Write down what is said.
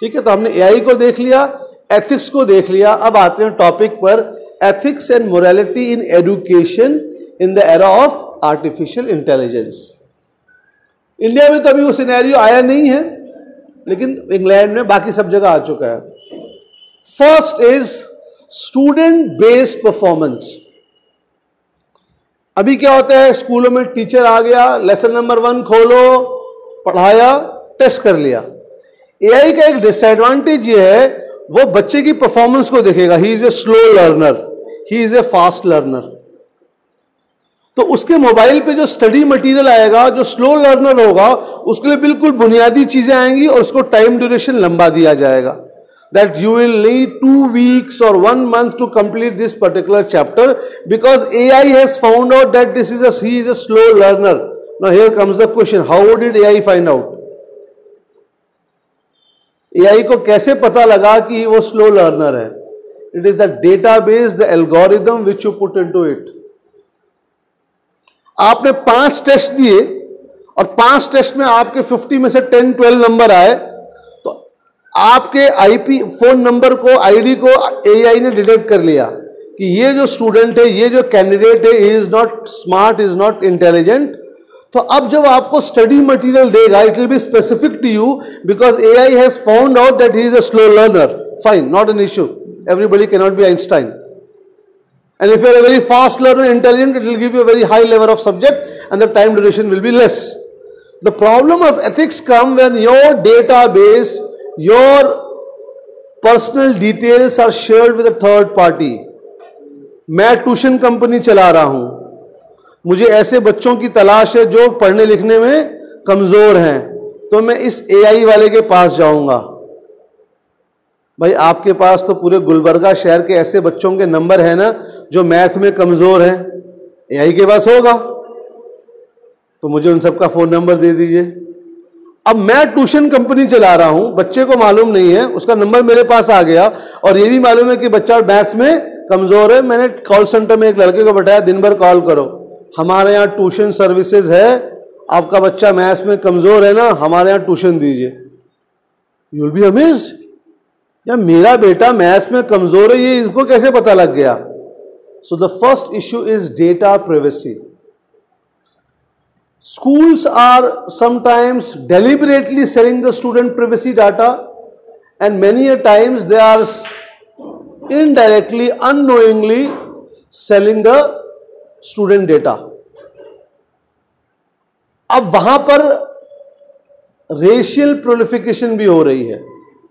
ठीक है, तो हमने एआई को देख लिया, एथिक्स को देख लिया। अब आते हैं टॉपिक पर, ethics and morality in education in the era of artificial intelligence. India में तो अभी वो सिनेरियो आया नहीं है, लेकिन इंग्लैंड में बाकी सब जगह आ चुका है। First is student based performance. अभी क्या होता है, स्कूलों में टीचर आ गया, लेसन नंबर 1 खोलो, पढ़ाया, टेस्ट कर लिया। एआई का एक डिसएडवांटेज ये है, वो बच्चे की परफॉर्मेंस को देखेगा। He is a slow learner, he is a fast learner. तो उसके मोबाइल पे जो स्टडी मटेरियल आएगा, जो स्लो लर्नर होगा, उसके लिए बिल्कुल बुनियादी चीजें आएंगी और उसको टाइम ड्यूरेशन लंबा दिया जाएगा। That you will need 2 weeks or 1 month to complete this particular chapter because AI has found out that he is a slow learner. Now here comes the question, how did AI find out? AI को कैसे पता लगा कि वो slow learner है? It is the database, the algorithm which you put into it. आपने 5 test दिए और 5 टेस्ट में आपके 50 में से 10-12 नंबर आए, तो आपके आईपी फोन नंबर को, आईडी को एआई ने डिटेक्ट कर लिया कि ये जो स्टूडेंट है, ये जो कैंडिडेट है, he is not smart, is not intelligent. तो अब जब आपको स्टडी मटेरियल देगा, it will be specific to you because AI has found out that he is a slow learner. Fine, not an issue, everybody can not be Einstein. And if you are a very fast learner, intelligent, it will give you a very high level of subject and the time duration will be less. The problem of ethics comes when your database, your personal details are shared with a third party. मैं tuition company चला रहा हूं, मुझे ऐसे बच्चों की तलाश है जो पढ़ने लिखने में कमजोर हैं, तो मैं इस एआई वाले के पास जाऊंगा। भाई आपके पास तो पूरे गुलबर्गा शहर के ऐसे बच्चों के नंबर है ना जो मैथ में कमजोर हैं, एआई के पास होगा, तो मुझे उन सबका फोन नंबर दे दीजिए। अब मैं ट्यूशन कंपनी चला रहा हूं, बच्चे को मालूम नहीं है, उसका नंबर मेरे पास आ गया और ये भी मालूम है कि बच्चा मैथ्स में कमजोर है। मैंने कॉल सेंटर में एक लड़के को बैठाया, दिन भर कॉल करो, हमारे यहाँ ट्यूशन सर्विसेज है, आपका बच्चा मैथ्स में कमजोर है ना, हमारे यहाँ ट्यूशन दीजिए। यू विल बी अमेज्ड, या मेरा बेटा मैथ्स में कमजोर है, ये इसको कैसे पता लग गया? So the first issue is data privacy. Schools are sometimes deliberately selling the student privacy data, and many a times they are indirectly, unknowingly selling the student data. अब वहां पर रेशियल प्रोलिफिकेशन भी हो रही है.